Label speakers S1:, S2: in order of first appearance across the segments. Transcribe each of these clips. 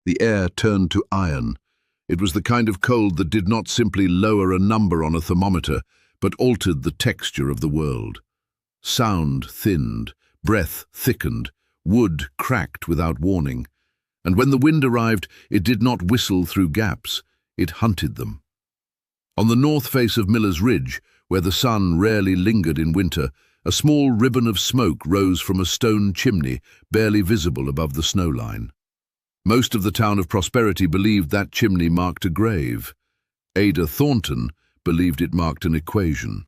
S1: The air turned to iron. It was the kind of cold that did not simply lower a number on a thermometer, but altered the texture of the world. Sound thinned, breath thickened, wood cracked without warning. And when the wind arrived, it did not whistle through gaps, it hunted them. On the north face of Miller's Ridge, where the sun rarely lingered in winter, a small ribbon of smoke rose from a stone chimney, barely visible above the snow line. Most of the town of Prosperity believed that chimney marked a grave. Ada Thornton believed it marked an equation.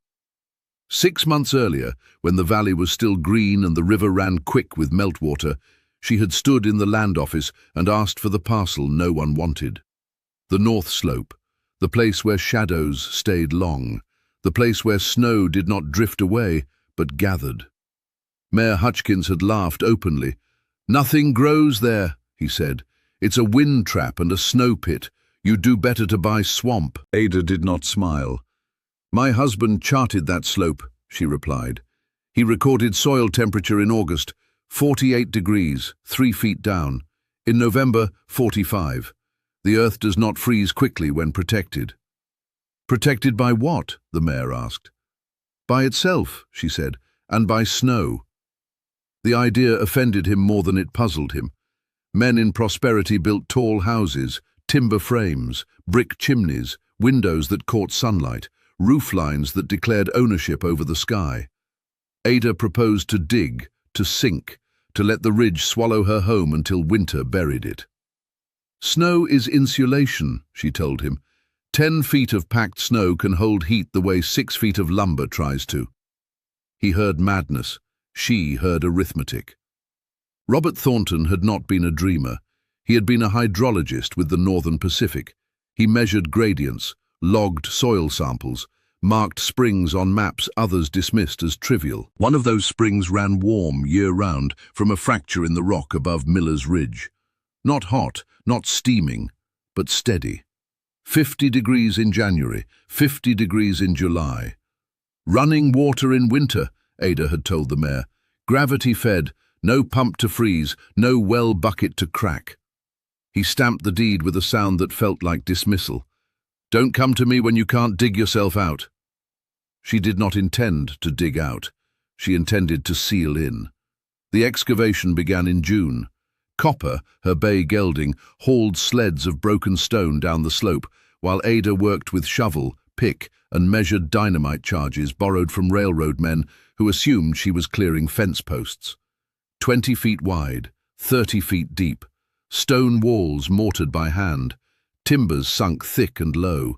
S1: 6 months earlier, when the valley was still green and the river ran quick with meltwater, she had stood in the land office and asked for the parcel no one wanted. The North Slope, the place where shadows stayed long, the place where snow did not drift away but gathered. Mayor Hutchkins had laughed openly. "Nothing grows there," he said. "It's a wind trap and a snow pit. You do better to buy swamp." Ada did not smile. "My husband charted that slope," she replied. "He recorded soil temperature in August, 48 degrees, 3 feet down. In November, 45. The earth does not freeze quickly when protected." "Protected by what?" the mayor asked. "By itself," she said, "and by snow." The idea offended him more than it puzzled him. Men in Prosperity built tall houses, timber frames, brick chimneys, windows that caught sunlight, roof lines that declared ownership over the sky. Ada proposed to dig, to sink, to let the ridge swallow her home until winter buried it. "Snow is insulation," she told him. 10 feet of packed snow can hold heat the way 6 feet of lumber tries to. He heard madness. She heard arithmetic. Robert Thornton had not been a dreamer. He had been a hydrologist with the Northern Pacific. He measured gradients, logged soil samples, marked springs on maps others dismissed as trivial. One of those springs ran warm year-round from a fracture in the rock above Miller's Ridge. Not hot, not steaming, but steady. 50 degrees in January, 50 degrees in July. Running water in winter, Ada had told the mayor. Gravity-fed, no pump to freeze, no well bucket to crack. He stamped the deed with a sound that felt like dismissal. "Don't come to me when you can't dig yourself out." She did not intend to dig out. She intended to seal in. The excavation began in June. Copper, her bay gelding, hauled sleds of broken stone down the slope, while Ada worked with shovel, pick, and measured dynamite charges borrowed from railroad men who assumed she was clearing fence posts. 20 feet wide, 30 feet deep, stone walls mortared by hand, timbers sunk thick and low.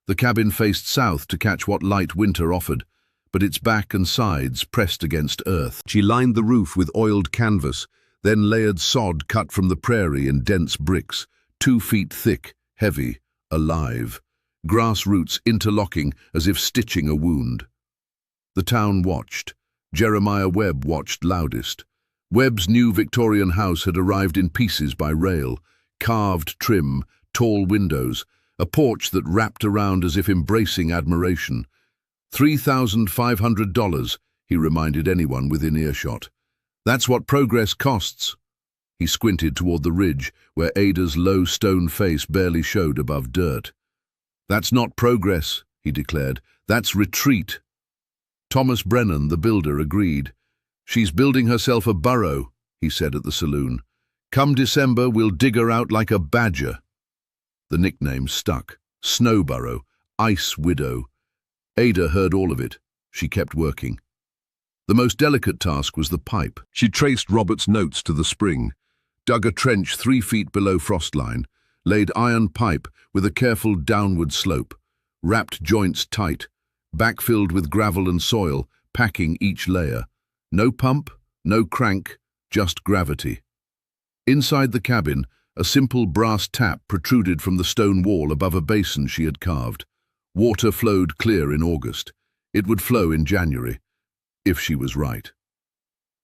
S1: The cabin faced south to catch what light winter offered, but its back and sides pressed against earth. She lined the roof with oiled canvas, then layered sod cut from the prairie in dense bricks, 2 feet thick, heavy, alive, grass roots interlocking as if stitching a wound. The town watched. Jeremiah Webb watched loudest. Webb's new Victorian house had arrived in pieces by rail, carved trim, tall windows, a porch that wrapped around as if embracing admiration. $3,500, he reminded anyone within earshot. "That's what progress costs." He squinted toward the ridge, where Ada's low stone face barely showed above dirt. "That's not progress," he declared. "That's retreat." Thomas Brennan, the builder, agreed. "She's building herself a burrow," he said at the saloon. "Come December, we'll dig her out like a badger." The nickname stuck. Snow burrow, ice widow. Ada heard all of it. She kept working. The most delicate task was the pipe. She traced Robert's notes to the spring, dug a trench 3 feet below frost line, laid iron pipe with a careful downward slope, wrapped joints tight, backfilled with gravel and soil, packing each layer. No pump, no crank, just gravity. Inside the cabin, a simple brass tap protruded from the stone wall above a basin she had carved. Water flowed clear in August. It would flow in January, if she was right.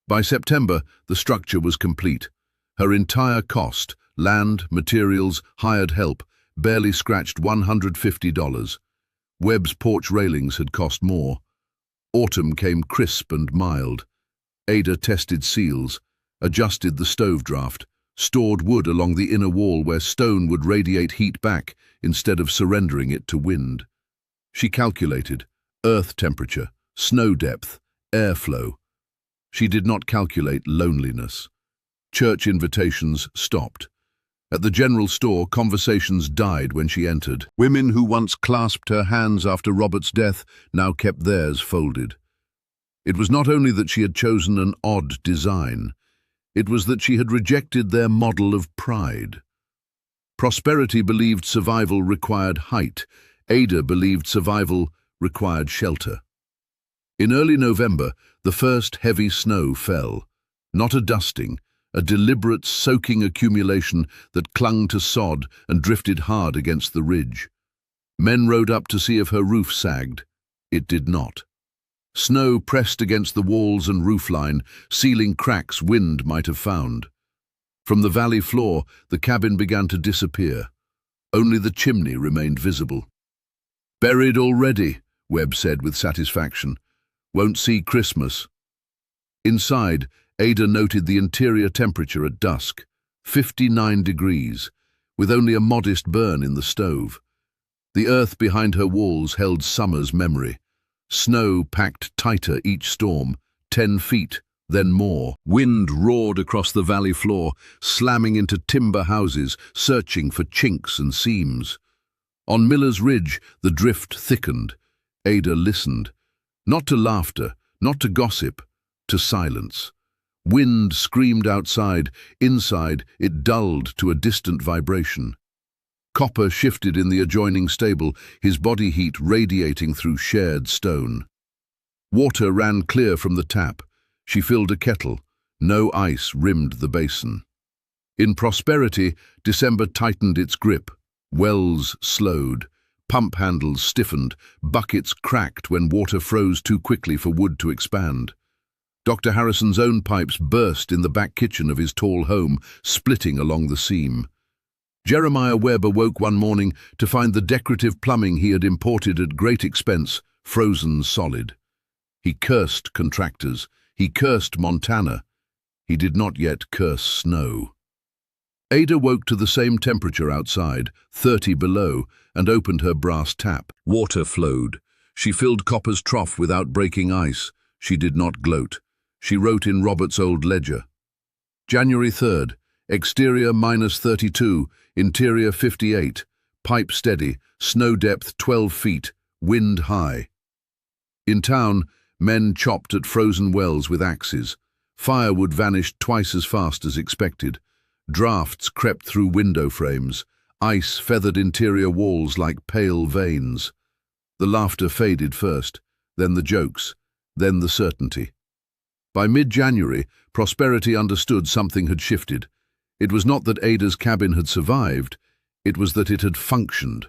S1: By September, the structure was complete. Her entire cost, land, materials, hired help, barely scratched $150. Webb's porch railings had cost more. Autumn came crisp and mild. Ada tested seals, adjusted the stove draft, stored wood along the inner wall where stone would radiate heat back instead of surrendering it to wind. She calculated earth temperature, snow depth, airflow. She did not calculate loneliness. Church invitations stopped. At the general store, conversations died when she entered. Women who once clasped her hands after Robert's death now kept theirs folded. It was not only that she had chosen an odd design, it was that she had rejected their model of pride. Prosperity believed survival required height. Ada believed survival required shelter. In early November, the first heavy snow fell. Not a dusting, a deliberate soaking accumulation that clung to sod and drifted hard against the ridge. Men rode up to see if her roof sagged. It did not. Snow pressed against the walls and roofline, sealing cracks wind might have found. From the valley floor, the cabin began to disappear. Only the chimney remained visible. "Buried already," Webb said with satisfaction. "Won't see Christmas." Inside, Ada noted the interior temperature at dusk, 59 degrees, with only a modest burn in the stove. The earth behind her walls held summer's memory. Snow packed tighter each storm, 10 feet, then more. Wind roared across the valley floor, slamming into timber houses, searching for chinks and seams. On Miller's Ridge, the drift thickened. Ada listened. Not to laughter, not to gossip, to silence. Wind screamed outside. Inside, it dulled to a distant vibration. Copper shifted in the adjoining stable, his body heat radiating through shared stone. Water ran clear from the tap. She filled a kettle. No ice rimmed the basin. In Prosperity, December tightened its grip. Wells slowed. Pump handles stiffened. Buckets cracked when water froze too quickly for wood to expand. Dr. Harrison's own pipes burst in the back kitchen of his tall home, splitting along the seam. Jeremiah Webb awoke one morning to find the decorative plumbing he had imported at great expense frozen solid. He cursed contractors. He cursed Montana. He did not yet curse snow. Ada woke to the same temperature outside, 30 below, and opened her brass tap. Water flowed. She filled Copper's trough without breaking ice. She did not gloat. She wrote in Robert's old ledger. January 3rd, exterior -32, interior 58, pipe steady, snow depth 12 feet, wind high. In town, men chopped at frozen wells with axes. Firewood vanished twice as fast as expected. Drafts crept through window frames. Ice feathered interior walls like pale veins. The laughter faded first, then the jokes, then the certainty. By mid-January, Prosperity understood something had shifted. It was not that Ada's cabin had survived, it was that it had functioned.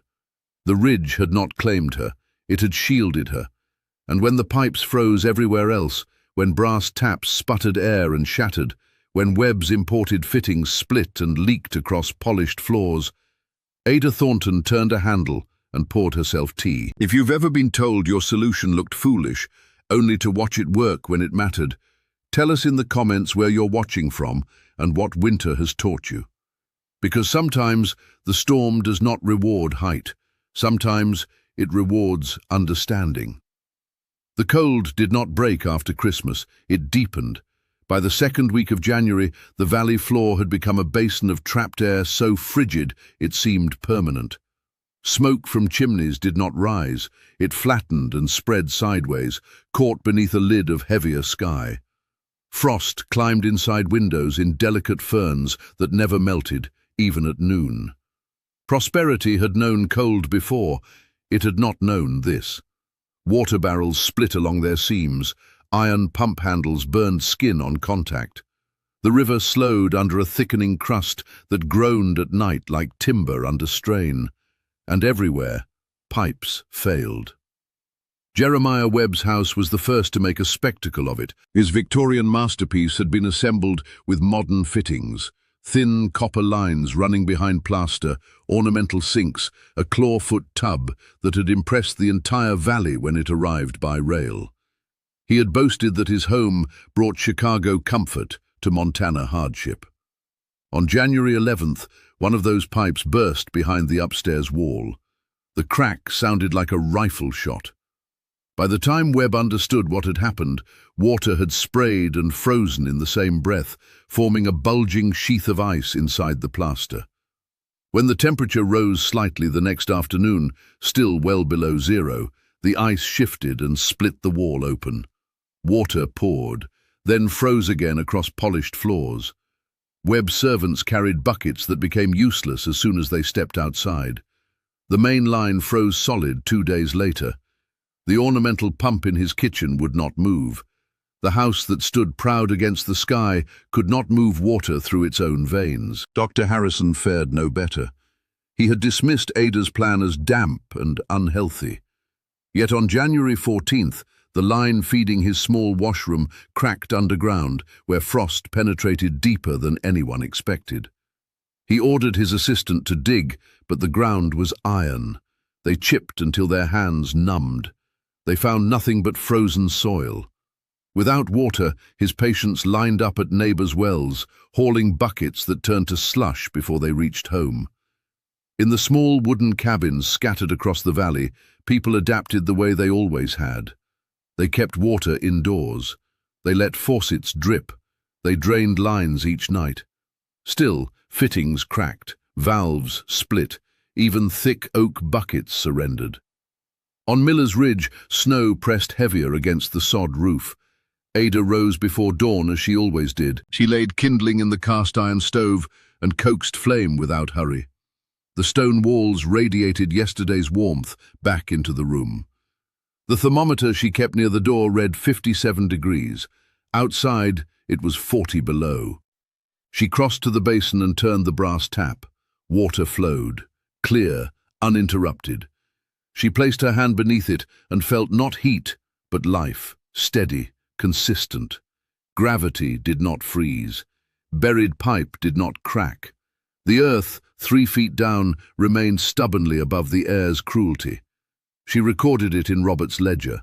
S1: The ridge had not claimed her, it had shielded her. And when the pipes froze everywhere else, when brass taps sputtered air and shattered, when Webb's imported fittings split and leaked across polished floors, Ada Thornton turned a handle and poured herself tea. If you've ever been told your solution looked foolish, only to watch it work when it mattered, tell us in the comments where you're watching from and what winter has taught you. Because sometimes the storm does not reward height. Sometimes it rewards understanding. The cold did not break after Christmas, it deepened. By the second week of January, the valley floor had become a basin of trapped air so frigid it seemed permanent. Smoke from chimneys did not rise, it flattened and spread sideways, caught beneath a lid of heavier sky. Frost climbed inside windows in delicate ferns that never melted, even at noon. Prosperity had known cold before, it had not known this. Water barrels split along their seams, iron pump handles burned skin on contact. The river slowed under a thickening crust that groaned at night like timber under strain. And everywhere, pipes failed. Jeremiah Webb's house was the first to make a spectacle of it. His Victorian masterpiece had been assembled with modern fittings, thin copper lines running behind plaster, ornamental sinks, a clawfoot tub that had impressed the entire valley when it arrived by rail. He had boasted that his home brought Chicago comfort to Montana hardship. On January 11th, one of those pipes burst behind the upstairs wall. The crack sounded like a rifle shot. By the time Webb understood what had happened, water had sprayed and frozen in the same breath, forming a bulging sheath of ice inside the plaster. When the temperature rose slightly the next afternoon, still well below zero, the ice shifted and split the wall open. Water poured, then froze again across polished floors. Webb's servants carried buckets that became useless as soon as they stepped outside. The main line froze solid 2 days later. The ornamental pump in his kitchen would not move. The house that stood proud against the sky could not move water through its own veins. Dr. Harrison fared no better. He had dismissed Ada's plan as damp and unhealthy. Yet on January 14th, the line feeding his small washroom cracked underground, where frost penetrated deeper than anyone expected. He ordered his assistant to dig, but the ground was iron. They chipped until their hands numbed. They found nothing but frozen soil. Without water, his patients lined up at neighbors' wells, hauling buckets that turned to slush before they reached home. In the small wooden cabins scattered across the valley, people adapted the way they always had. They kept water indoors. They let faucets drip. They drained lines each night. Still, fittings cracked, valves split, even thick oak buckets surrendered. On Miller's Ridge, snow pressed heavier against the sod roof. Ada rose before dawn as she always did. She laid kindling in the cast-iron stove and coaxed flame without hurry. The stone walls radiated yesterday's warmth back into the room. The thermometer she kept near the door read 57 degrees. Outside, it was 40 below. She crossed to the basin and turned the brass tap. Water flowed, clear, uninterrupted. She placed her hand beneath it and felt not heat, but life, steady, consistent. Gravity did not freeze. Buried pipe did not crack. The earth, 3 feet down, remained stubbornly above the air's cruelty. She recorded it in Robert's ledger.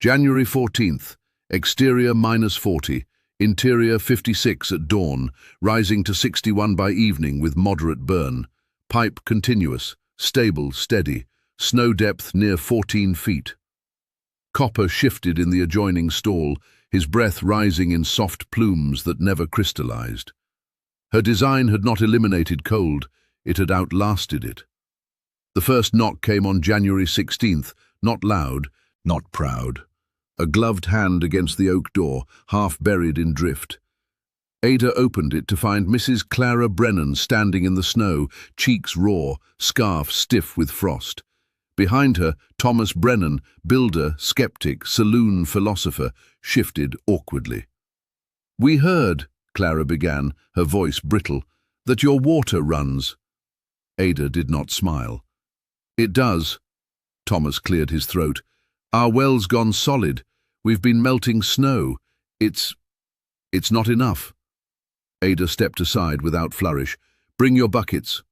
S1: January 14th, exterior -40, interior 56 at dawn, rising to 61 by evening with moderate burn. Pipe continuous, stable, steady, snow depth near 14 feet. Copper shifted in the adjoining stall, his breath rising in soft plumes that never crystallized. Her design had not eliminated cold, it had outlasted it. The first knock came on January 16th, not loud, not proud. A gloved hand against the oak door, half buried in drift. Ada opened it to find Mrs. Clara Brennan standing in the snow, cheeks raw, scarf stiff with frost. Behind her, Thomas Brennan, builder, skeptic, saloon philosopher, shifted awkwardly. "We heard," Clara began, her voice brittle, "that your water runs." Ada did not smile. "It does." Thomas cleared his throat. "Our well's gone solid. We've been melting snow. It's not enough." Ada stepped aside without flourish. "Bring your buckets."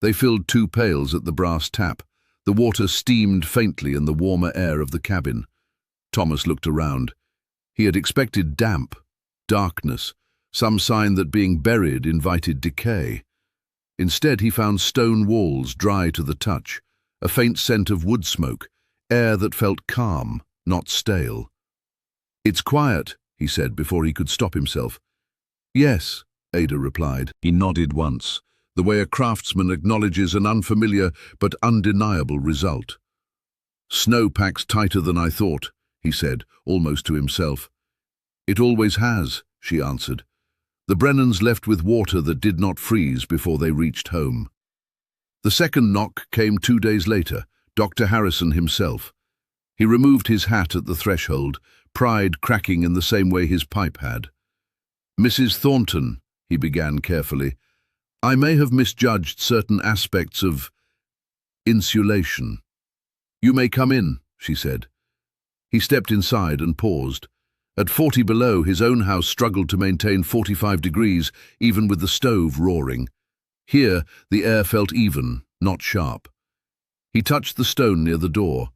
S1: They filled 2 pails at the brass tap. The water steamed faintly in the warmer air of the cabin. Thomas looked around. He had expected damp, darkness, some sign that being buried invited decay. Instead, he found stone walls dry to the touch, a faint scent of wood smoke, air that felt calm, not stale. "It's quiet," he said before he could stop himself. "Yes," Ada replied. He nodded once, the way a craftsman acknowledges an unfamiliar but undeniable result. "Snow packs tighter than I thought," he said, almost to himself. "It always has," she answered. The Brennans left with water that did not freeze before they reached home. The second knock came 2 days later, Dr. Harrison himself. He removed his hat at the threshold, pride cracking in the same way his pipe had. "Mrs. Thornton," he began carefully, "I may have misjudged certain aspects of insulation." "You may come in," she said. He stepped inside and paused. At 40 below, his own house struggled to maintain 45 degrees, even with the stove roaring. Here, the air felt even, not sharp. He touched the stone near the door.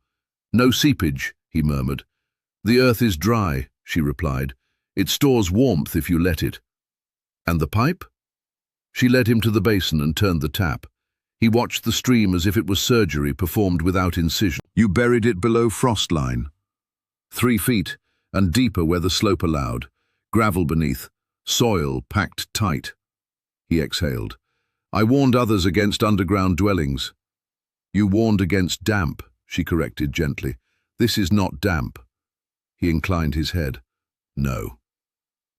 S1: "No seepage," he murmured. "The earth is dry," she replied. "It stores warmth if you let it." "And the pipe?" She led him to the basin and turned the tap. He watched the stream as if it was surgery performed without incision. You buried it below frost line. 3 feet, and deeper where the slope allowed. Gravel beneath, soil packed tight. He exhaled. I warned others against underground dwellings. You warned against damp, she corrected gently. This is not damp. He inclined his head. No.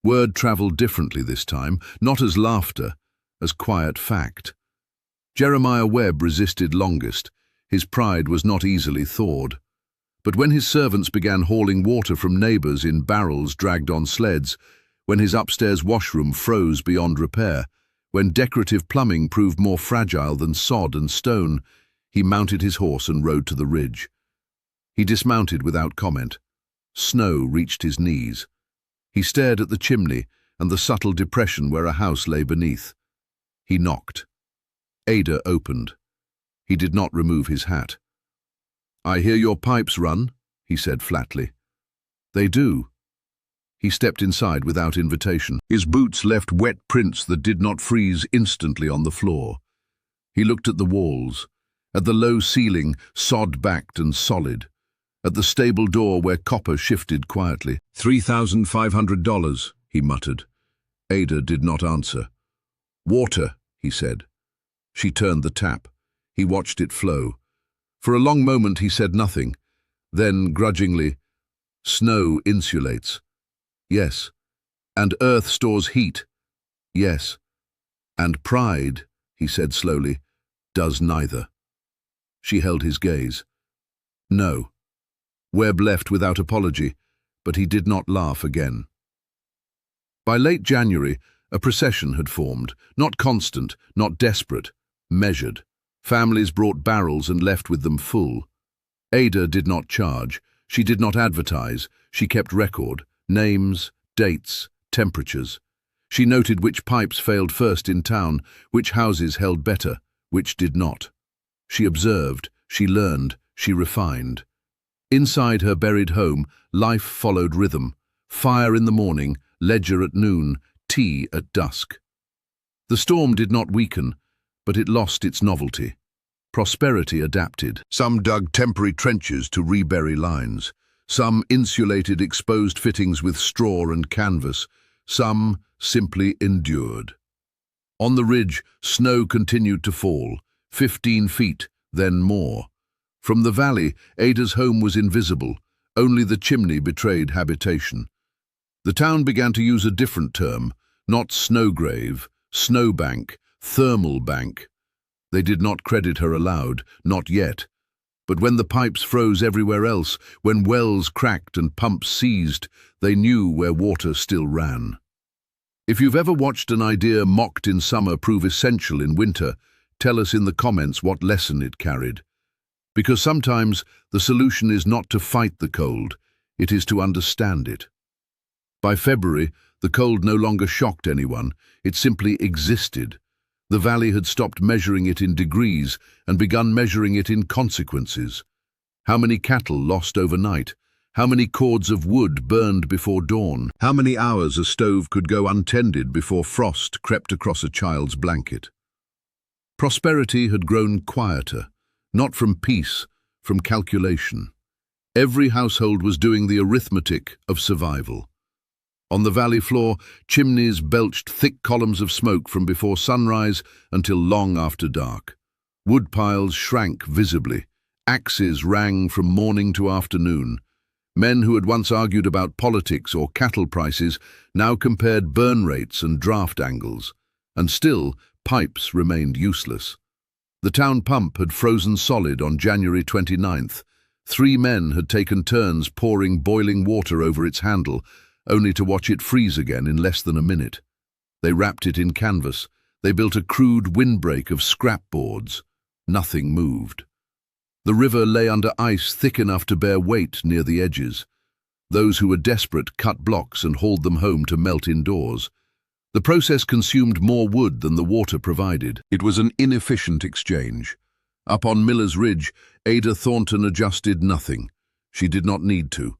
S1: Word travelled differently this time, not as laughter, as quiet fact. Jeremiah Webb resisted longest. His pride was not easily thawed. But when his servants began hauling water from neighbours in barrels dragged on sleds, when his upstairs washroom froze beyond repair, when decorative plumbing proved more fragile than sod and stone, he mounted his horse and rode to the ridge. He dismounted without comment. Snow reached his knees. He stared at the chimney and the subtle depression where a house lay beneath. He knocked. Ada opened. He did not remove his hat. I hear your pipes run, he said flatly. They do. He stepped inside without invitation. His boots left wet prints that did not freeze instantly on the floor. He looked at the walls, at the low ceiling, sod-backed and solid, at the stable door where copper shifted quietly. $3,500, he muttered. Ada did not answer. Water, he said. She turned the tap. He watched it flow. For a long moment he said nothing. Then, grudgingly, snow insulates. Yes. And earth stores heat. Yes. And pride, he said slowly, does neither. She held his gaze. No. Webb left without apology, but he did not laugh again. By late January, a procession had formed, not constant, not desperate, measured. Families brought barrels and left with them full. Ada did not charge. She did not advertise. She kept record. Names, dates, temperatures. She noted which pipes failed first in town, which houses held better, which did not. She observed, she learned, she refined. Inside her buried home, life followed rhythm. Fire in the morning, ledger at noon, tea at dusk. The storm did not weaken, but it lost its novelty. Prosperity adapted. Some dug temporary trenches to rebury lines. Some insulated exposed fittings with straw and canvas. Some simply endured. On the ridge, snow continued to fall, 15 feet, then more. From the valley, Ada's home was invisible. Only the chimney betrayed habitation. The town began to use a different term, not snowgrave, snowbank, thermal bank. They did not credit her aloud, not yet. But when the pipes froze everywhere else, when wells cracked and pumps seized, they knew where water still ran. If you've ever watched an idea mocked in summer prove essential in winter, tell us in the comments what lesson it carried. Because sometimes the solution is not to fight the cold, it is to understand it. By February, the cold no longer shocked anyone, it simply existed. The valley had stopped measuring it in degrees and begun measuring it in consequences. How many cattle lost overnight? How many cords of wood burned before dawn? How many hours a stove could go untended before frost crept across a child's blanket? Prosperity had grown quieter, not from peace, from calculation. Every household was doing the arithmetic of survival. On the valley floor, chimneys belched thick columns of smoke from before sunrise until long after dark. Wood piles shrank visibly. Axes rang from morning to afternoon. Men who had once argued about politics or cattle prices now compared burn rates and draft angles. And still, pipes remained useless. The town pump had frozen solid on January 29th. 3 men had taken turns pouring boiling water over its handle, only to watch it freeze again in less than a minute. They wrapped it in canvas. They built a crude windbreak of scrap boards. Nothing moved. The river lay under ice thick enough to bear weight near the edges. Those who were desperate cut blocks and hauled them home to melt indoors. The process consumed more wood than the water provided. It was an inefficient exchange. Up on Miller's Ridge, Ada Thornton adjusted nothing. She did not need to.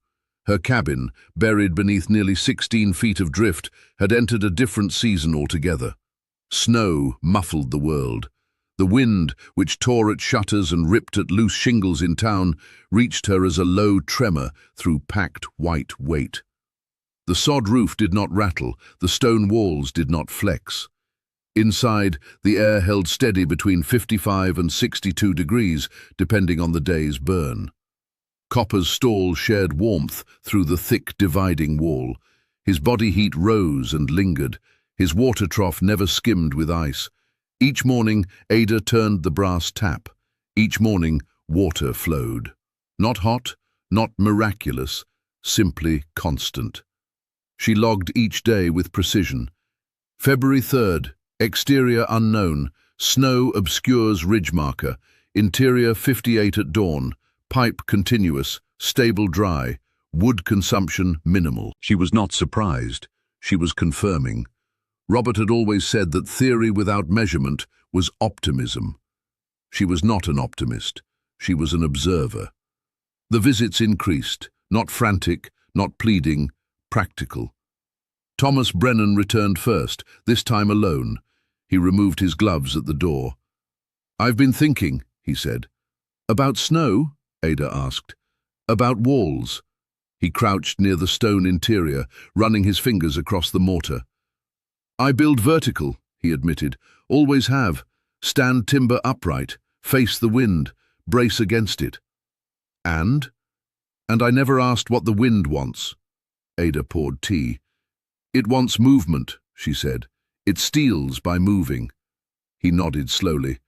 S1: Her cabin, buried beneath nearly 16 feet of drift, had entered a different season altogether. Snow muffled the world. The wind, which tore at shutters and ripped at loose shingles in town, reached her as a low tremor through packed white weight. The sod roof did not rattle, the stone walls did not flex. Inside, the air held steady between 55 and 62 degrees, depending on the day's burn. Copper's stall shared warmth through the thick dividing wall. His body heat rose and lingered. His water trough never skimmed with ice. Each morning, Ada turned the brass tap. Each morning, water flowed. Not hot, not miraculous, simply constant. She logged each day with precision. February 3rd, exterior unknown, snow obscures ridge marker, interior 58 at dawn, pipe continuous, stable dry, wood consumption minimal. She was not surprised. She was confirming. Robert had always said that theory without measurement was optimism. She was not an optimist. She was an observer. The visits increased, not frantic, not pleading, practical. Thomas Brennan returned first, this time alone. He removed his gloves at the door. "I've been thinking," he said. "About snow?" Ada asked. "About walls." He crouched near the stone interior, running his fingers across the mortar. "I build vertical," he admitted. "Always have. Stand timber upright, face the wind, brace against it." And I never asked what the wind wants." Ada poured tea. "It wants movement," she said. "It steals by moving." He nodded slowly.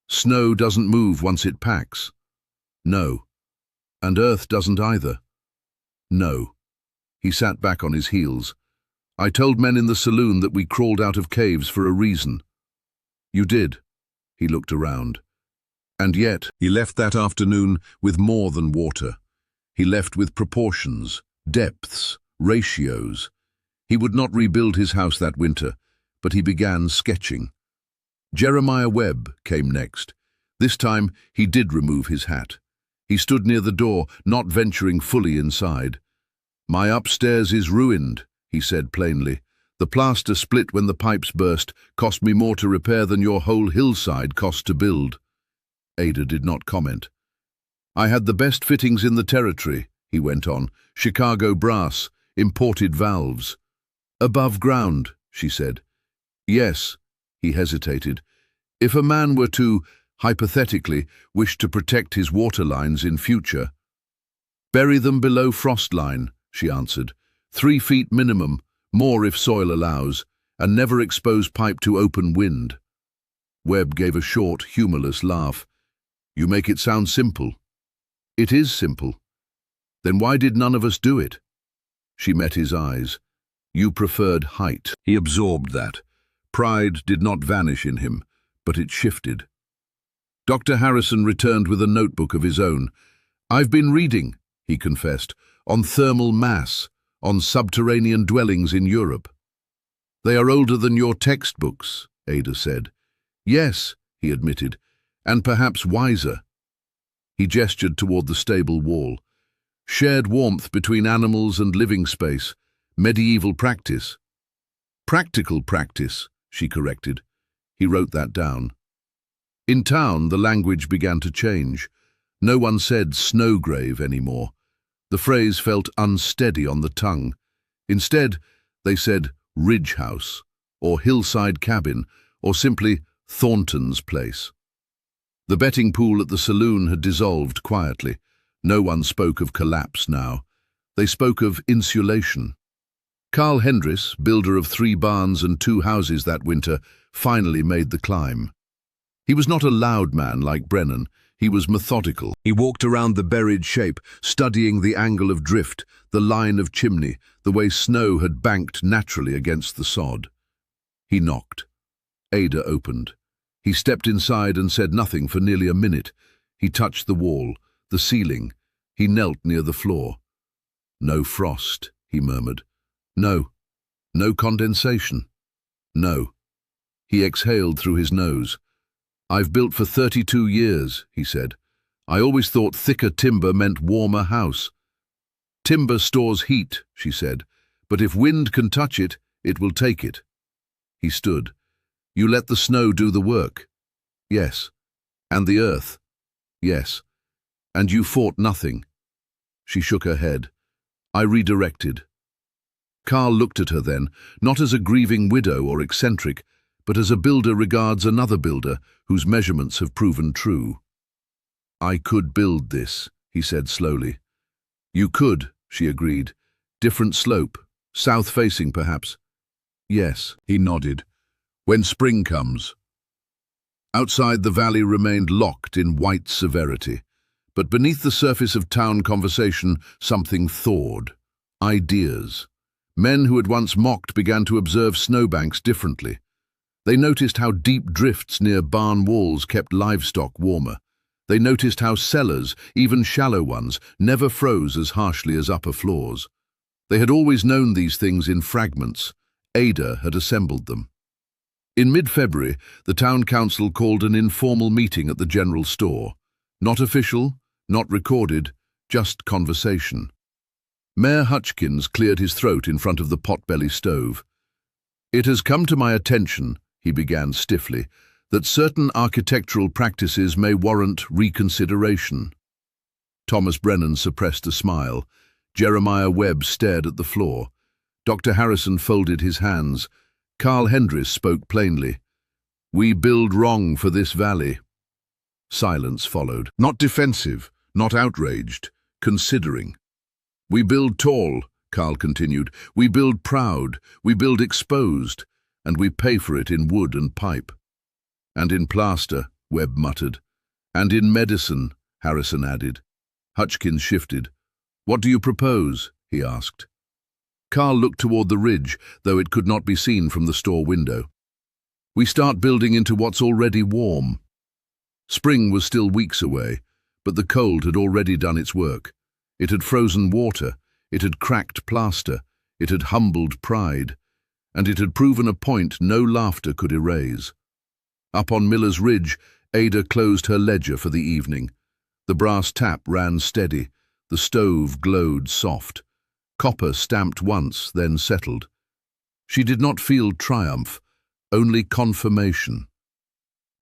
S1: "Snow doesn't move once it packs." "No. And earth doesn't either." "No." He sat back on his heels. "I told men in the saloon that we crawled out of caves for a reason." "You did." He looked around. "And yet," he left that afternoon with more than water. He left with proportions, depths, ratios. He would not rebuild his house that winter, but he began sketching. Jeremiah Webb came next. This time he did remove his hat. He stood near the door, not venturing fully inside. "My upstairs is ruined," he said plainly. "The plaster split when the pipes burst, cost me more to repair than your whole hillside cost to build." Ada did not comment. "I had the best fittings in the territory," he went on. "Chicago brass, imported valves." "Above ground," she said. "Yes," he hesitated. "If a man were to, hypothetically, wish to protect his water lines in future." "Bury them below frost line," she answered. 3 feet minimum, more if soil allows, and never expose pipe to open wind." Webb gave a short, humorless laugh. "You make it sound simple." "It is simple." "Then why did none of us do it?" She met his eyes. "You preferred height." He absorbed that. Pride did not vanish in him, but it shifted. Dr. Harrison returned with a notebook of his own. "I've been reading," he confessed, "on thermal mass, on subterranean dwellings in Europe." "They are older than your textbooks," Ada said. "Yes," he admitted, "and perhaps wiser." He gestured toward the stable wall. "Shared warmth between animals and living space. Medieval practice." "Practical practice," she corrected. He wrote that down. In town, the language began to change. No one said snow grave anymore. The phrase felt unsteady on the tongue. Instead, they said ridge house, or hillside cabin, or simply Thornton's place. The betting pool at the saloon had dissolved quietly. No one spoke of collapse now. They spoke of insulation. Carl Hendris, builder of 3 barns and 2 houses that winter, finally made the climb. He was not a loud man like Brennan. He was methodical. He walked around the buried shape, studying the angle of drift, the line of chimney, the way snow had banked naturally against the sod. He knocked. Ada opened. He stepped inside and said nothing for nearly a minute. He touched the wall, the ceiling. He knelt near the floor. "No frost," he murmured. "No. No condensation. No." He exhaled through his nose. "I've built for 32 years, he said. "I always thought thicker timber meant warmer house." "Timber stores heat," she said, "but if wind can touch it, it will take it." He stood. You let the snow do the work. Yes. And the earth. Yes. And you fought nothing. She shook her head. I redirected. Carl looked at her then, not as a grieving widow or eccentric, but as a builder regards another builder whose measurements have proven true. I could build this, he said slowly. You could, she agreed. Different slope, south-facing perhaps. Yes, he nodded. When spring comes. Outside the valley remained locked in white severity, but beneath the surface of town conversation something thawed. Ideas. Men who had once mocked began to observe snowbanks differently. They noticed how deep drifts near barn walls kept livestock warmer. They noticed how cellars, even shallow ones, never froze as harshly as upper floors. They had always known these things in fragments. Ada had assembled them. In mid-February, the town council called an informal meeting at the general store. Not official, not recorded, just conversation. Mayor Hutchkins cleared his throat in front of the potbelly stove. It has come to my attention, he began stiffly, that certain architectural practices may warrant reconsideration. Thomas Brennan suppressed a smile. Jeremiah Webb stared at the floor. Dr. Harrison folded his hands. Carl Hendris spoke plainly. We build wrong for this valley. Silence followed. Not defensive, not outraged, considering. We build tall, Carl continued. We build proud, we build exposed, and we pay for it in wood and pipe. And in plaster, Webb muttered. And in medicine, Harrison added. Hutchkins shifted. What do you propose? He asked. Carl looked toward the ridge, though it could not be seen from the store window. We start building into what's already warm. Spring was still weeks away, but the cold had already done its work. It had frozen water, it had cracked plaster, it had humbled pride, and it had proven a point no laughter could erase. Up on Miller's Ridge, Ada closed her ledger for the evening. The brass tap ran steady, the stove glowed soft. Copper stamped once, then settled. She did not feel triumph, only confirmation.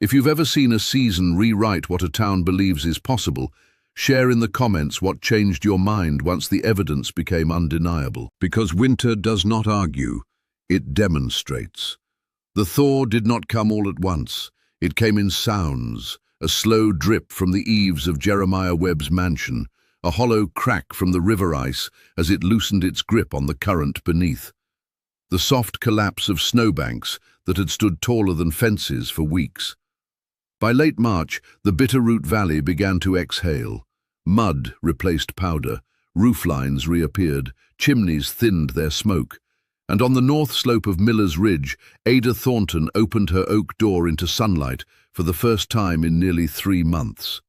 S1: If you've ever seen a season rewrite what a town believes is possible, share in the comments what changed your mind once the evidence became undeniable. Because winter does not argue, it demonstrates. The thaw did not come all at once. It came in sounds, a slow drip from the eaves of Jeremiah Webb's mansion, a hollow crack from the river ice as it loosened its grip on the current beneath. The soft collapse of snowbanks that had stood taller than fences for weeks. By late March, the Bitterroot Valley began to exhale. Mud replaced powder, rooflines reappeared, chimneys thinned their smoke, and on the north slope of Miller's Ridge, Ada Thornton opened her oak door into sunlight for the first time in nearly 3 months.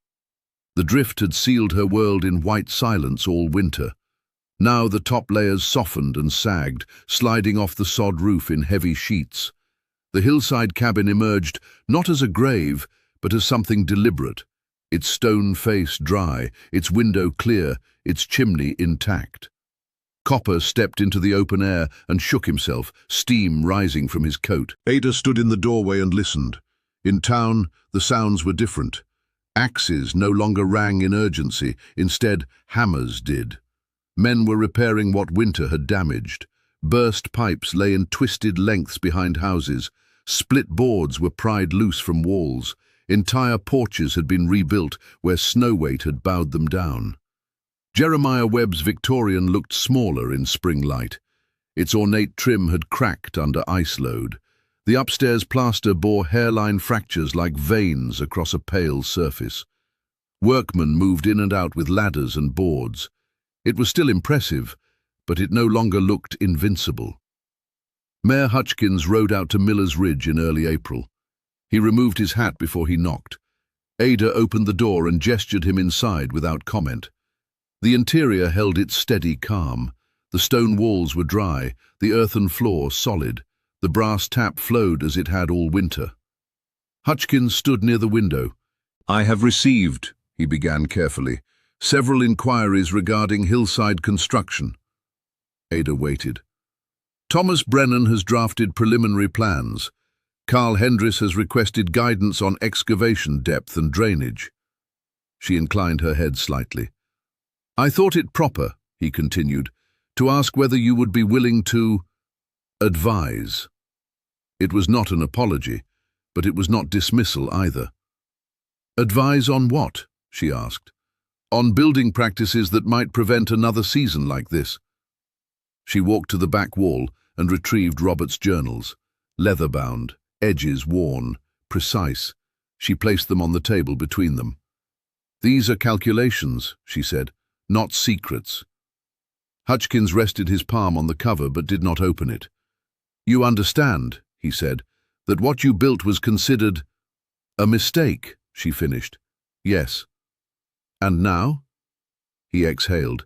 S1: The drift had sealed her world in white silence all winter. Now the top layers softened and sagged, sliding off the sod roof in heavy sheets. The hillside cabin emerged not as a grave, but as something deliberate, its stone face dry, its window clear, its chimney intact. Copper stepped into the open air and shook himself, steam rising from his coat. Ada stood in the doorway and listened. In town, the sounds were different. Axes no longer rang in urgency, instead hammers did. Men were repairing what winter had damaged. Burst pipes lay in twisted lengths behind houses. Split boards were pried loose from walls. Entire porches had been rebuilt where snow weight had bowed them down. Jeremiah Webb's Victorian looked smaller in spring light. Its ornate trim had cracked under ice load. The upstairs plaster bore hairline fractures like veins across a pale surface. Workmen moved in and out with ladders and boards. It was still impressive, but it no longer looked invincible. Mayor Hutchkins rode out to Miller's Ridge in early April. He removed his hat before he knocked. Ada opened the door and gestured him inside without comment. The interior held its steady calm. The stone walls were dry, the earthen floor solid. The brass tap flowed as it had all winter. Hutchkins stood near the window. I have received, he began carefully, several inquiries regarding hillside construction. Ada waited. Thomas Brennan has drafted preliminary plans. Carl Hendris has requested guidance on excavation depth and drainage. She inclined her head slightly. I thought it proper, he continued, to ask whether you would be willing to advise. It was not an apology, but it was not dismissal either. Advise on what? She asked. On building practices that might prevent another season like this. She walked to the back wall and retrieved Robert's journals. Leather-bound, edges worn, precise. She placed them on the table between them. These are calculations, she said, not secrets. Hutchkins rested his palm on the cover but did not open it. You understand, he said, that what you built was considered a mistake, she finished. Yes. And now? He exhaled.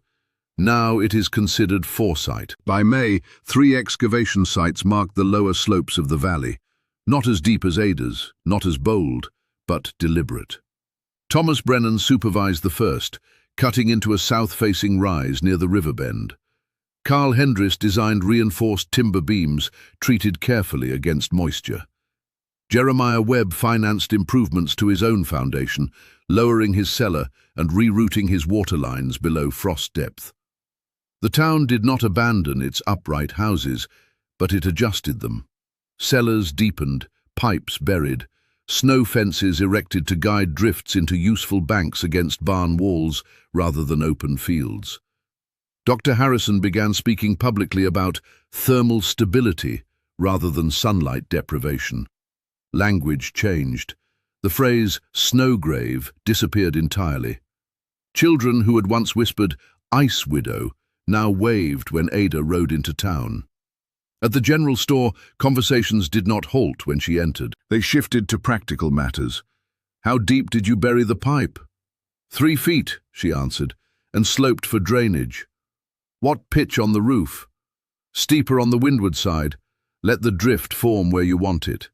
S1: Now it is considered foresight. By May, 3 excavation sites marked the lower slopes of the valley, not as deep as Ada's, not as bold, but deliberate. Thomas Brennan supervised the first, cutting into a south-facing rise near the river bend. Carl Hendris designed reinforced timber beams treated carefully against moisture. Jeremiah Webb financed improvements to his own foundation, lowering his cellar and rerouting his water lines below frost depth. The town did not abandon its upright houses, but it adjusted them. Cellars deepened, pipes buried, snow fences erected to guide drifts into useful banks against barn walls rather than open fields. Dr. Harrison began speaking publicly about thermal stability rather than sunlight deprivation. Language changed. The phrase snow grave disappeared entirely. Children who had once whispered ice widow now waved when Ada rode into town. At the general store, conversations did not halt when she entered. They shifted to practical matters. How deep did you bury the pipe? 3 feet, she answered, and sloped for drainage. What pitch on the roof? Steeper on the windward side. Let the drift form where you want it.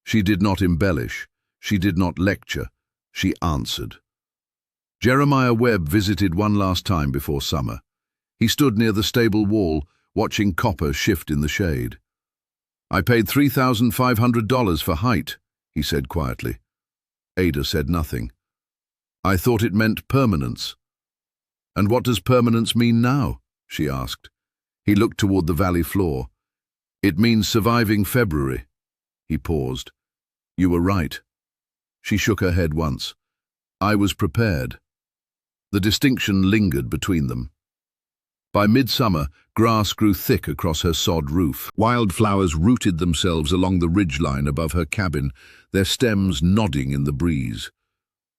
S1: She did not embellish. She did not lecture. She answered. Jeremiah Webb visited one last time before summer. He stood near the stable wall, watching copper shift in the shade. I paid $3,500 for height, he said quietly. Ada said nothing. I thought it meant permanence. And what does permanence mean now? She asked. He looked toward the valley floor. It means surviving February. He paused. You were right. She shook her head once. I was prepared. The distinction lingered between them. By midsummer, grass grew thick across her sod roof. Wildflowers rooted themselves along the ridgeline above her cabin, their stems nodding in the breeze.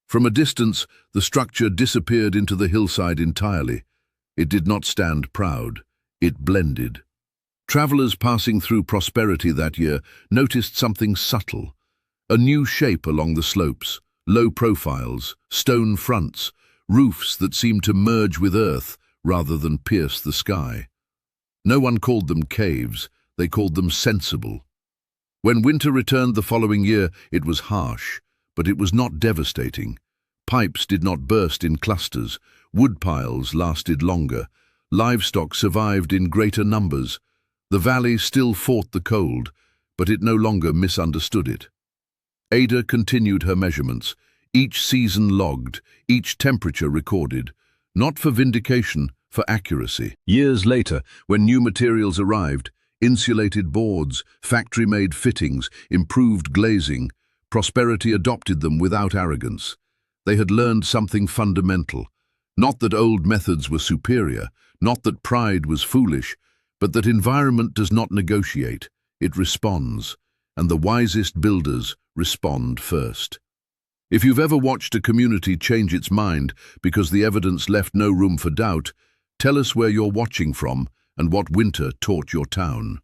S1: From a distance, the structure disappeared into the hillside entirely. It did not stand proud. It blended. Travelers passing through Prosperity that year noticed something subtle. A new shape along the slopes, low profiles, stone fronts, roofs that seemed to merge with earth rather than pierce the sky. No one called them caves, they called them sensible. When winter returned the following year, it was harsh, but it was not devastating. Pipes did not burst in clusters, wood piles lasted longer, livestock survived in greater numbers. The valley still fought the cold, but it no longer misunderstood it. Ada continued her measurements, each season logged, each temperature recorded, not for vindication, for accuracy. Years later, when new materials arrived, insulated boards, factory-made fittings, improved glazing, Prosperity adopted them without arrogance. They had learned something fundamental. Not that old methods were superior, not that pride was foolish, but that environment does not negotiate, it responds, and the wisest builders respond first. If you've ever watched a community change its mind because the evidence left no room for doubt, tell us where you're watching from and what winter taught your town.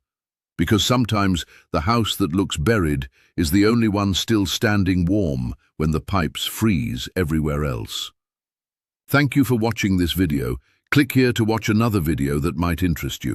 S1: Because sometimes the house that looks buried is the only one still standing warm when the pipes freeze everywhere else. Thank you for watching this video. Click here to watch another video that might interest you.